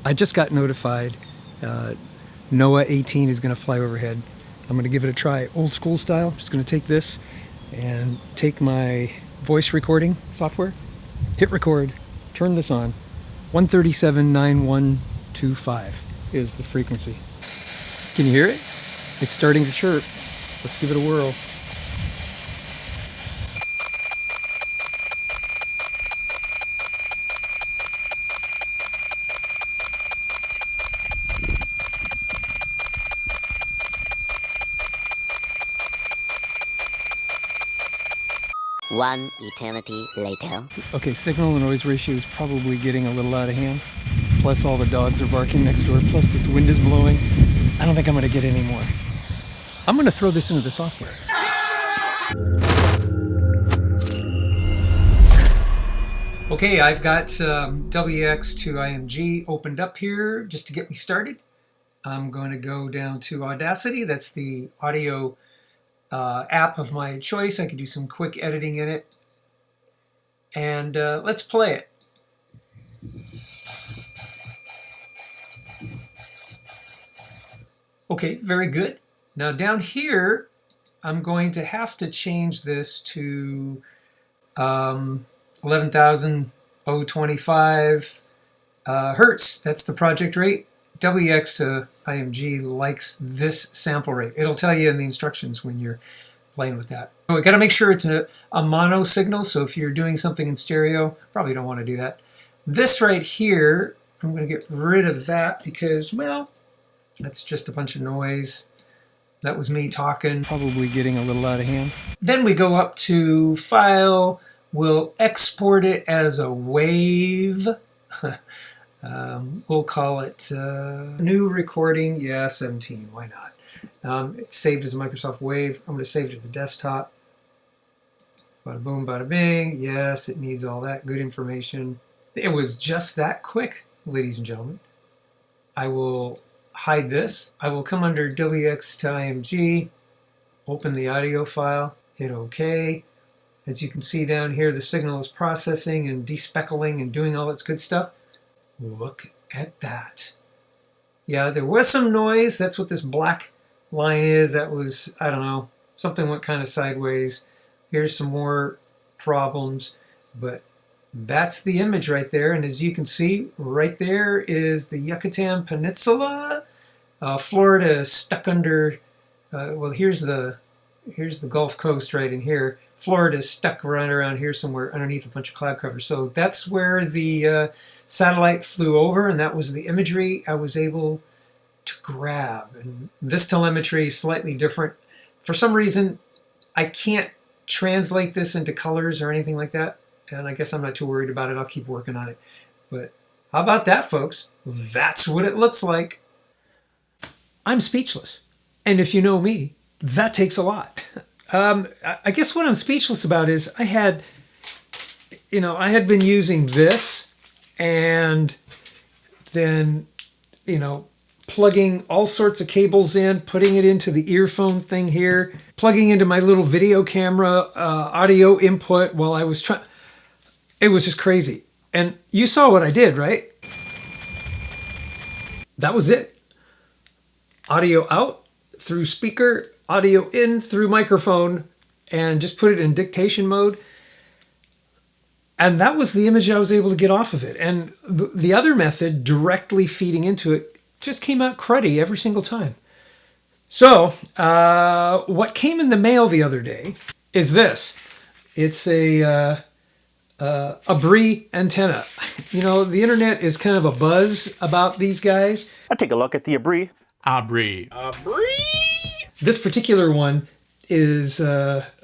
I just got notified NOAA 18 is going to fly overhead. I'm going to give it a try old school style. I'm just going to take this and take my voice recording software, hit record, turn this on. 137.9125 is the frequency. Can you hear it? It's starting to chirp. Let's give it a whirl. One eternity later. Okay, signal and noise ratio is probably getting a little out of hand. Plus all the dogs are barking next door. Plus this wind is blowing. I don't think I'm going to get any more. I'm going to throw this into the software. Okay, I've got WX to IMG opened up here just to get me started. I'm going to go down to Audacity. That's the audio app of my choice. I can do some quick editing in it. And let's play it. Okay, very good. Now down here, I'm going to have to change this to 11,025 hertz. That's the project rate. WX to IMG likes this sample rate. It'll tell you in the instructions when you're playing with that. We got to make sure it's a mono signal, so if you're doing something in stereo, probably don't want to do that. This right here, I'm going to get rid of that because, well, that's just a bunch of noise. That was me talking, probably getting a little out of hand. Then we go up to File. We'll export it as a wave. We'll call it New Recording. Yeah, 17. Why not? It's saved as a Microsoft Wave. I'm going to save it to the desktop. Bada boom, bada bing. Yes, it needs all that good information. It was just that quick, ladies and gentlemen. I will hide this. I will come under WX to IMG, open the audio file, hit OK. As you can see down here, the signal is processing and despeckling and doing all its good stuff. Look at that. Yeah, there was some noise. That's what this black line is. That was, I don't know, something went kind of sideways. Here's some more problems, but that's the image right there. And as you can see, right there is the Yucatan Peninsula. Florida is stuck under, well, here's the Gulf Coast right in here. Florida is stuck right around here somewhere underneath a bunch of cloud cover. So that's where the satellite flew over, and that was the imagery I was able to grab. And this telemetry is slightly different. For some reason, I can't translate this into colors or anything like that, and I guess I'm not too worried about it. I'll keep working on it. But how about that, folks? That's what it looks like. I'm speechless. And if you know me, that takes a lot. I guess what I'm speechless about is I had been using this and then, plugging all sorts of cables in, putting it into the earphone thing here, plugging into my little video camera, audio input while I was trying. It was just crazy. And you saw what I did, right? That was it. Audio out through speaker, audio in through microphone, and just put it in dictation mode. And that was the image I was able to get off of it. And the other method, directly feeding into it, just came out cruddy every single time. So, what came in the mail the other day is this. It's a Brie antenna. The internet is kind of a buzz about these guys. I take a look at the Abri. Abri. This particular one is about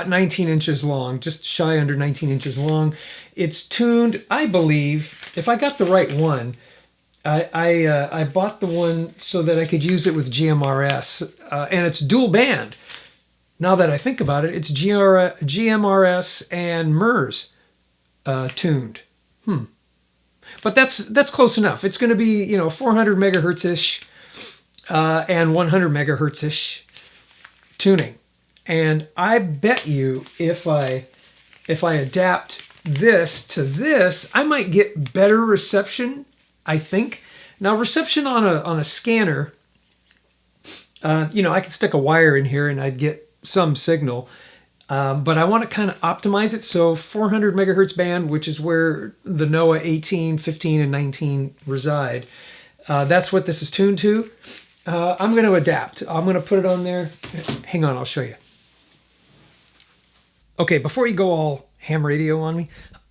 19 inches long, just shy under 19 inches long. It's tuned, I believe, if I got the right one, I bought the one so that I could use it with GMRS, and it's dual band. Now that I think about it, it's GMRS and MERS tuned. But that's close enough. It's going to be 400 megahertz-ish and 100 megahertz-ish tuning. And I bet you if I adapt this to this, I might get better reception, I think. Now, reception on a scanner, you know, I could stick a wire in here and I'd get some signal. But I want to kind of optimize it. So 400 megahertz band, which is where the NOAA 18, 15, and 19 reside. That's what this is tuned to. I'm going to adapt. I'm going to put it on there. Hang on, I'll show you. Okay, before you go all ham radio on me,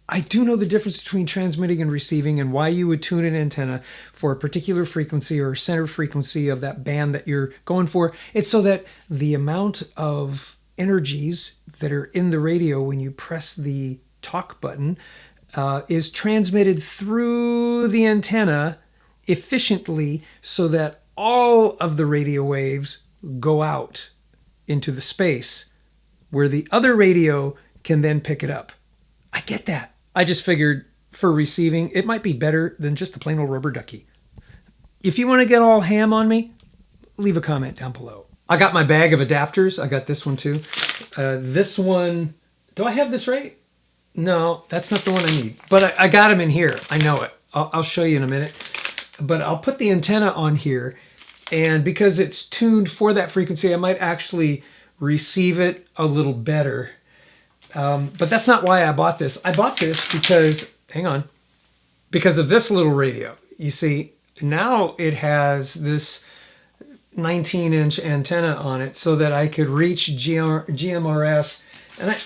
I do know the difference between transmitting and receiving and why you would tune an antenna for a particular frequency or center frequency of that band that you're going for. It's so that the amount of energies that are in the radio when you press the talk button is transmitted through the antenna efficiently so that all of the radio waves go out into the space where the other radio can then pick it up. I get that. I just figured for receiving, it might be better than just a plain old rubber ducky. If you want to get all ham on me, leave a comment down below. I got my bag of adapters. I got this one too. This one, do I have this right? No, that's not the one I need. But I got them in here. I know it. I'll show you in a minute. But I'll put the antenna on here. And because it's tuned for that frequency, I might actually receive it a little better. But that's not why I bought this. I bought this because, hang on, because of this little radio. You see, now it has this 19-inch antenna on it so that I could reach GMRS.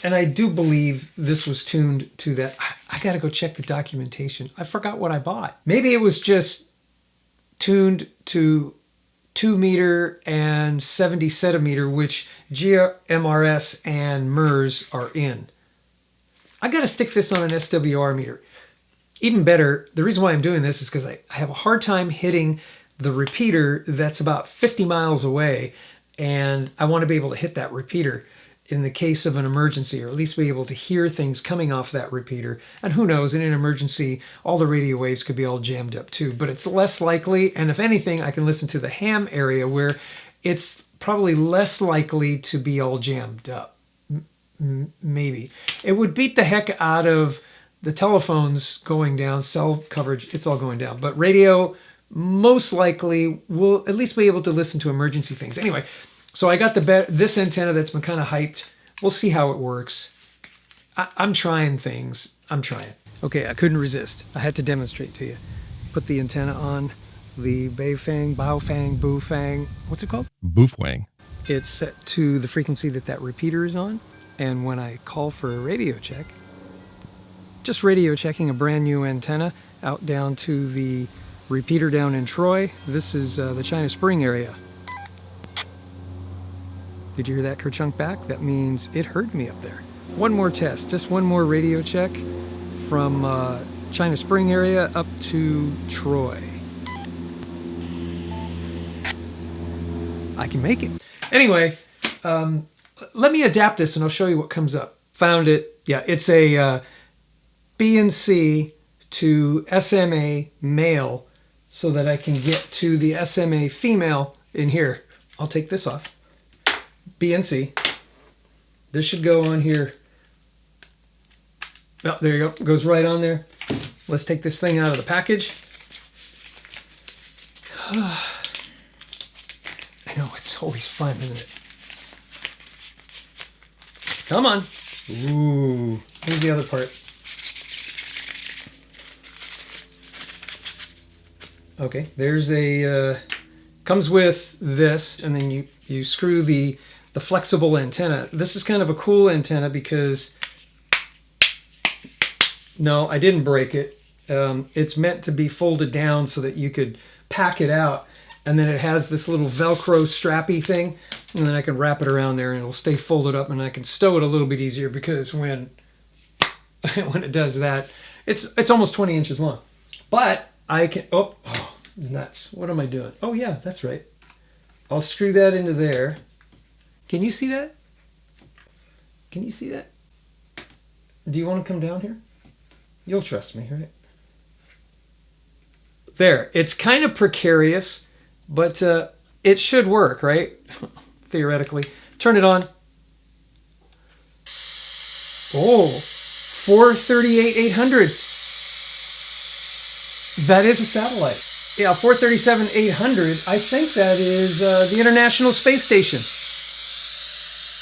And I do believe this was tuned to that. I got to go check the documentation. I forgot what I bought. Maybe it was just tuned to 2 meter and 70 centimeter, which GMRS and MERS are in. I got to stick this on an SWR meter. Even better, the reason why I'm doing this is because I have a hard time hitting the repeater that's about 50 miles away, and I want to be able to hit that repeater in the case of an emergency, or at least be able to hear things coming off that repeater. And who knows, in an emergency, all the radio waves could be all jammed up too, but it's less likely. And if anything, I can listen to the ham area where it's probably less likely to be all jammed up. Maybe. It would beat the heck out of the telephones going down, cell coverage, it's all going down. But radio, most likely, will at least be able to listen to emergency things. Anyway, so I got this antenna that's been kind of hyped. We'll see how it works. I'm trying things. I'm trying. Okay, I couldn't resist. I had to demonstrate to you. Put the antenna on the Baofeng, what's it called? Boofwang. It's set to the frequency that repeater is on. And when I call for a radio check, just radio checking a brand new antenna out down to the repeater down in Troy. This is the China Spring area. Did you hear that kerchunk back? That means it heard me up there. One more test, just one more radio check from China Spring area up to Troy. I can make it. Anyway, let me adapt this and I'll show you what comes up. Found it. Yeah, it's a BNC to SMA male so that I can get to the SMA female in here. I'll take this off. BNC. This should go on here. Oh, there you go. It goes right on there. Let's take this thing out of the package. I know, it's always fun, isn't it? Come on. Ooh. Here's the other part. Okay, there's a, comes with this, and then you screw the flexible antenna. This is kind of a cool antenna because, no, I didn't break it. It's meant to be folded down so that you could pack it out. And then it has this little Velcro strappy thing, and then I can wrap it around there and it'll stay folded up, and I can stow it a little bit easier because when it does that, it's almost 20 inches long. But I can, oh, nuts. What am I doing? Oh yeah, that's right. I'll screw that into there. Can you see that? Can you see that? Do you want to come down here? You'll trust me, right? There. It's kind of precarious, but it should work, right? Theoretically. Turn it on. Oh, 438,800. That is a satellite. Yeah, 437,800. I think that is the International Space Station.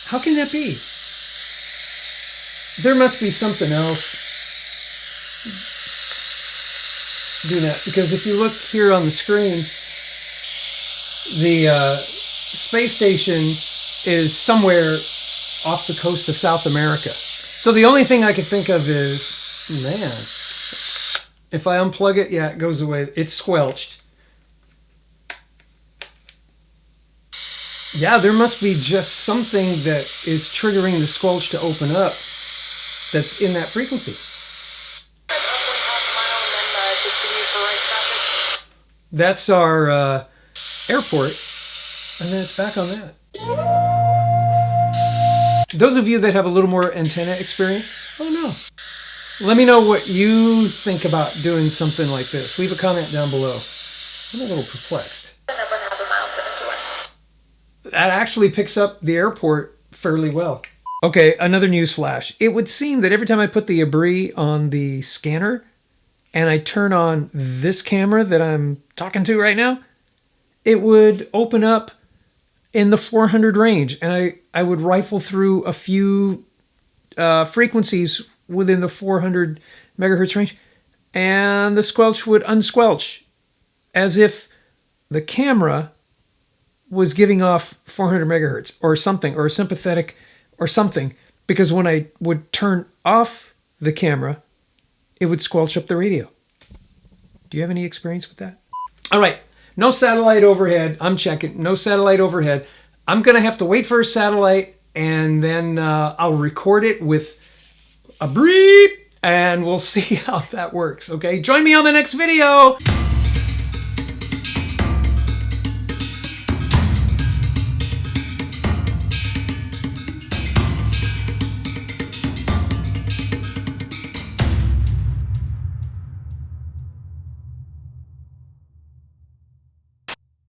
How can that be? There must be something else doing that, because if you look here on the screen, the space station is somewhere off the coast of South America. So the only thing I could think of is, man, if I unplug it, yeah, it goes away. It's squelched. Yeah, there must be just something that is triggering the squelch to open up that's in that frequency. That's our airport, and then it's back on that. Those of you that have a little more antenna experience, oh no. Let me know what you think about doing something like this. Leave a comment down below. I'm a little perplexed. That actually picks up the airport fairly well. Okay, another news flash. It would seem that every time I put the abri on the scanner and I turn on this camera that I'm talking to right now, it would open up in the 400 range, and I would rifle through a few frequencies within the 400 megahertz range, and the squelch would unsquelch as if the camera was giving off 400 megahertz or something, or a sympathetic or something, because when I would turn off the camera, it would squelch up the radio. Do you have any experience with that? All right, no satellite overhead. I'm checking, no satellite overhead. I'm gonna have to wait for a satellite, and then I'll record it with a beep, and we'll see how that works, okay? Join me on the next video.